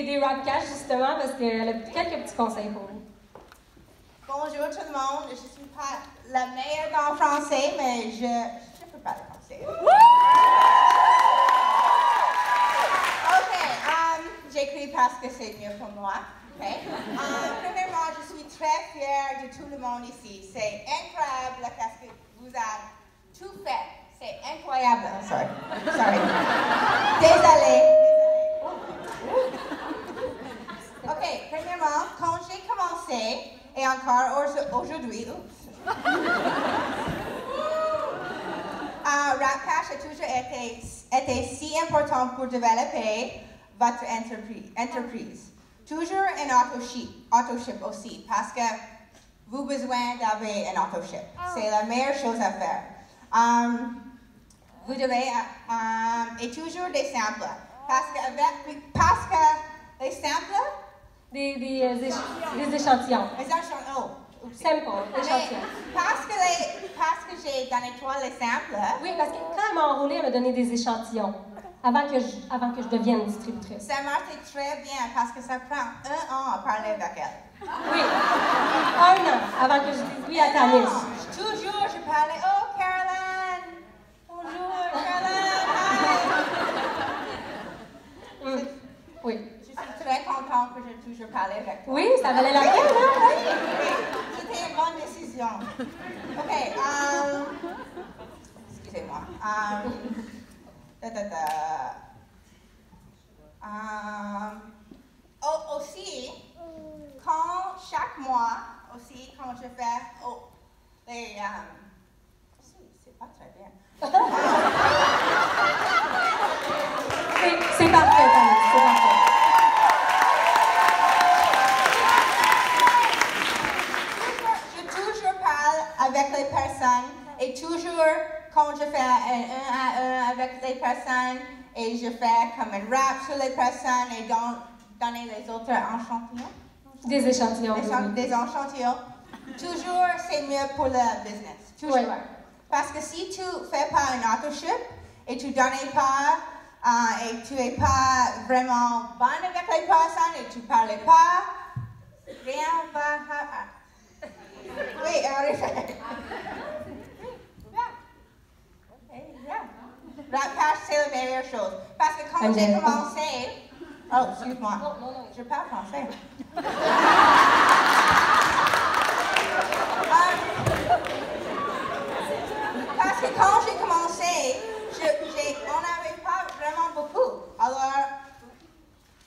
des rap cash, justement, parce qu'elle a quelques petits conseils pour vous. Bonjour tout le monde, je suis pas la meilleure dans le français, mais je peux parler français. Ok, j'écris parce que c'est mieux pour moi. Okay. Premièrement, je suis très fière de tout le monde ici. C'est incroyable parce que vous avez tout fait. C'est incroyable. Sorry. Désolée. Ok, premièrement, quand j'ai commencé, et encore aujourd'hui, Rap Cash a toujours été si important pour développer votre entreprise. Toujours un autoship aussi, parce que vous avez besoin d'avoir un autoship. C'est la meilleure chose à faire. Vous devez, et toujours des samples, parce que les samples, Des échantillons. Simple, échantillons. Parce que j'ai donné toi les samples. Oui, parce que quand elle m'a enrôlée, elle m'a donné des échantillons avant que je devienne distributrice. Ça marche très bien parce que ça prend 1 an à parler avec elle. Oui, 1 an avant que je dise oui à Tanis. Toujours, je parlais, oh Caroline, bonjour Caroline, hi. Oui. Je suis très contente que j'ai toujours parlé avec toi. Oui, ça valait la peine, hein? C'était une bonne décision. Ok, excusez-moi. Aussi, chaque mois, quand je fais c'est pas très bien. C'est parfait, Tanis, c'est parfait. Je toujours parle avec les personnes et toujours quand je fais un à un avec les personnes et je fais comme un rap sur les personnes et donner les autres échantillons. Des échantillons. Des échantillons. Toujours, c'est mieux pour le business. Toujours. Oui. Parce que si tu ne fais pas un autoship et tu ne donnes pas et tu n'es pas vraiment bon avec les personnes et tu ne parles pas, rien va. Oui, arrivé. Rap Cash, c'est la meilleure chose. Parce que quand j'ai commencé... Oh, excuse-moi. Non. Je parle français. Parce que quand j'ai commencé, on n'avait pas vraiment beaucoup. Alors,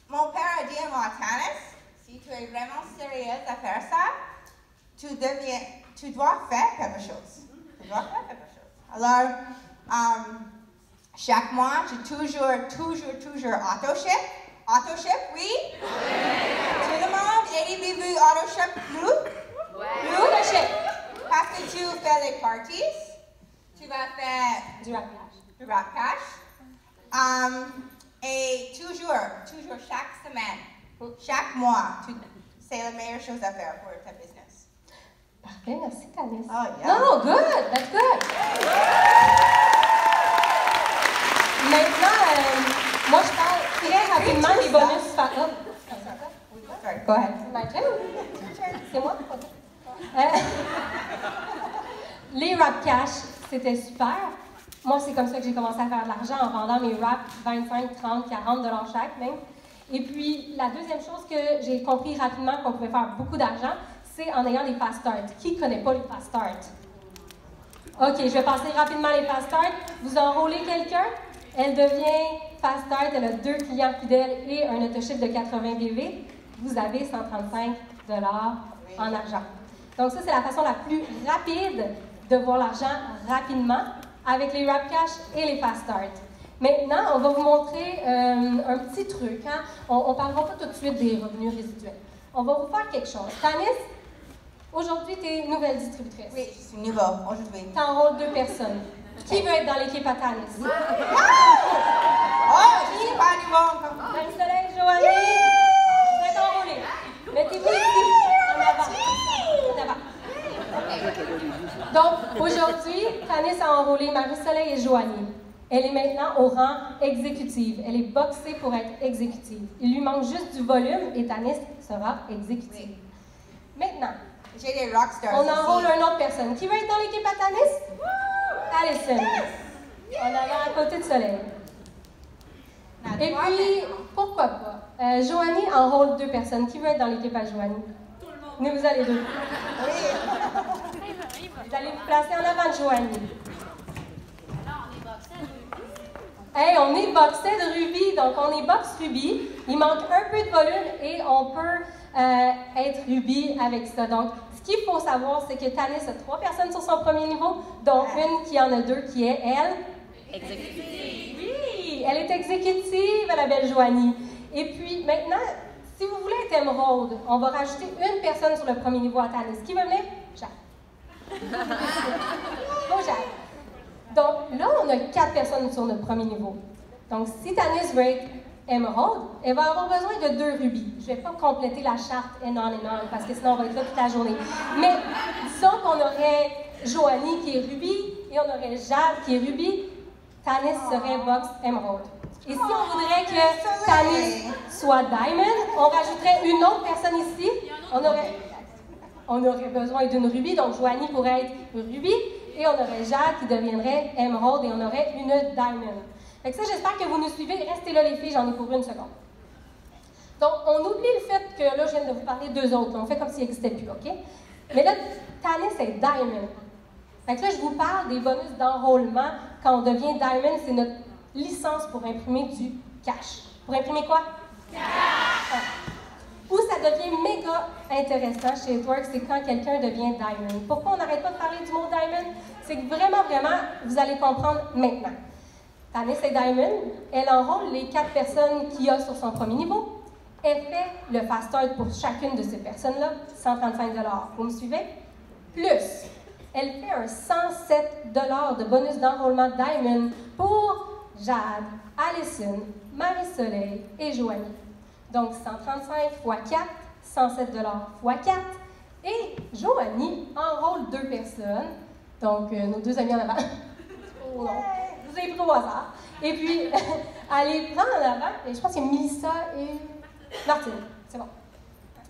mon père a dit à moi, Tanis, si tu es vraiment sérieuse à faire ça, tu dois faire quelque chose. Alors, chaque mois, j'ai toujours autoship. Autoship, oui? Tout le monde, avez-vous autoship group? Oui. Autoship. Parce que tu fais les parties, tu vas faire Du rap cash. Du rap cash. Et toujours, chaque semaine, chaque mois, c'est la meilleure chose à faire pour ta business. Parfait, merci Tanis. Oh, yeah. No, good, that's good. Maintenant, moi je parle très rapidement des bonus. Sorry, go ahead. My turn? C'est moi? Les rap cash, c'était super. Moi, c'est comme ça que j'ai commencé à faire de l'argent en vendant mes raps 25, 30, 40 $ chaque même. Et puis, la deuxième chose que j'ai compris rapidement qu'on pouvait faire beaucoup d'argent, c'est en ayant des fast starts. Qui ne connaît pas les fast starts? OK, je vais passer rapidement les fast starts. Vous enrôlez quelqu'un, elle devient fast start, elle a 2 clients fidèles et un autoship de 80 BV. Vous avez 135 $ en argent. Donc ça, c'est la façon la plus rapide de voir l'argent rapidement avec les rap cash et les fast start. Maintenant, on va vous montrer un petit truc. Hein? On ne parlera pas tout de suite des revenus résiduels. On va vous faire quelque chose. Tanis, aujourd'hui, tu es nouvelle distributrice. Oui, je suis nouveau aujourd'hui. Tu enrôles 2 personnes. Qui veut être dans l'équipe à Tanis? Oh, je suis pas nouveau encore. Marie-Soleil, Joanie, vous êtes enrôlés. Mettez-vous ici, en avant. Donc, aujourd'hui, Tanis a enrôlé Marie-Soleil et Joanie. Elle est maintenant au rang exécutive. Elle est boxée pour être exécutive. Il lui manque juste du volume et Tanis sera exécutive. Oui. Maintenant, J'ai des rockstars on enrôle ici. une autre personne. Qui veut être dans l'équipe à Tanis? Allison. On la met à côté de Soleil. Et puis, pourquoi pas? Joanie enrôle 2 personnes. Qui veut être dans l'équipe à Joanie? Tout le monde. Vous allez 2. Oui. Vous allez vous placer en avant de Joanie. Hey, on est boxé de rubis, donc on est box rubis. Il manque un peu de volume et on peut être rubis avec ça. Donc, ce qu'il faut savoir, c'est que Tanis a 3 personnes sur son premier niveau, dont une qui en a 2, qui est elle. Exécutive. Oui, elle est exécutive, la belle Joanie. Et puis, maintenant, si vous voulez être émeraude, on va rajouter une personne sur le premier niveau à Tanis. Qui veut venir? Jacques. Bon, Jacques. Donc, là, on a 4 personnes sur notre premier niveau. Donc, si Tanis veut être émeraude, elle va avoir besoin de 2 rubis. Je ne vais pas compléter la charte énorme, parce que sinon, on va être là toute la journée. Mais disons qu'on aurait Joanie qui est rubis et on aurait Jade qui est rubis. Tanis serait box émeraude. Et si on voudrait que Tanis soit diamond, on rajouterait une autre personne ici. On aurait besoin d'une rubis, donc Joanie pourrait être rubis. Et on aurait Jade qui deviendrait émeraude et on aurait une diamond. Fait que ça, j'espère que vous nous suivez. Restez là, les filles, j'en ai pour une seconde. Donc, on oublie le fait que là, je viens de vous parler d'eux autres. On fait comme s'ils n'existaient plus, OK? Mais là, Tanis est diamond. Fait que là, je vous parle des bonus d'enrôlement. Quand on devient diamond, c'est notre licence pour imprimer du cash. Pour imprimer quoi? Cash! Où ça devient méga intéressant chez Edwork, c'est quand quelqu'un devient diamond. Pourquoi on n'arrête pas de parler du mot diamond? C'est que vraiment, vous allez comprendre maintenant. Tanis est diamond, elle enrôle les 4 personnes qu'il y a sur son premier niveau. Elle fait le fast start pour chacune de ces personnes-là, 135 $. Vous me suivez? Plus, elle fait un 107 $ de bonus d'enrôlement diamond pour Jade, Allison, Marie-Soleil et Joanie. Donc, 135 x 4, 107 $ x 4. Et Joanie enrôle 2 personnes. Donc, nos 2 amis en avant. Oh non, je vous ai pris au hasard. Et puis, elle les prend en avant. Et je pense qu'il y a Melissa et Martine. C'est bon.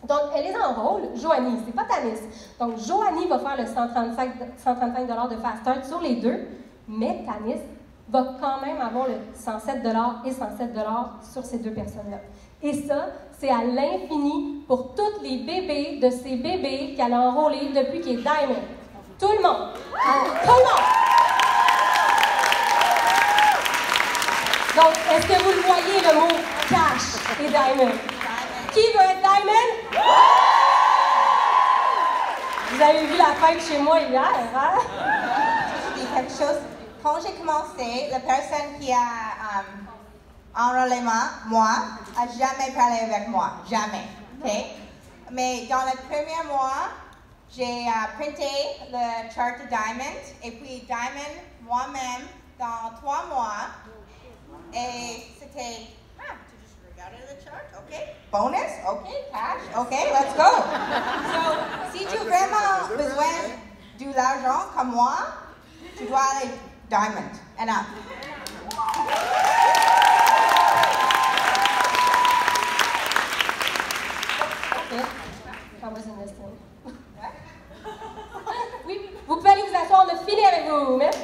Donc, elle les enrôle. Joanie, c'est pas Tanis. Donc, Joanie va faire le 135 $ de fast start sur les 2. Mais Tanis va quand même avoir le 107 $ et 107 $ sur ces 2 personnes-là. Et ça, c'est à l'infini pour tous les bébés de ces bébés qu'elle a enrôlés depuis qu'il est diamond. Tout le monde. Tout le monde. Donc, est-ce que vous le voyez, le mot cash et diamond? Qui veut être diamond? Vous avez vu la fête chez moi hier, hein? Je dis quelque chose. Quand j'ai commencé, la personne qui a enrôlé moi, a jamais parlé avec moi. Jamais. Okay? Mais dans le premier mois, j'ai printé le chart de Diamond. Et puis Diamond, moi-même, dans 3 mois. Et c'était... tu juste regardais le chart, OK? Bonus, OK? Cash, OK? Let's go! So, si tu as vraiment besoin de l'argent comme moi, tu dois aller Diamond and up. Oui, vous pouvez aller vous asseoir, on a fini avec vous. Merci.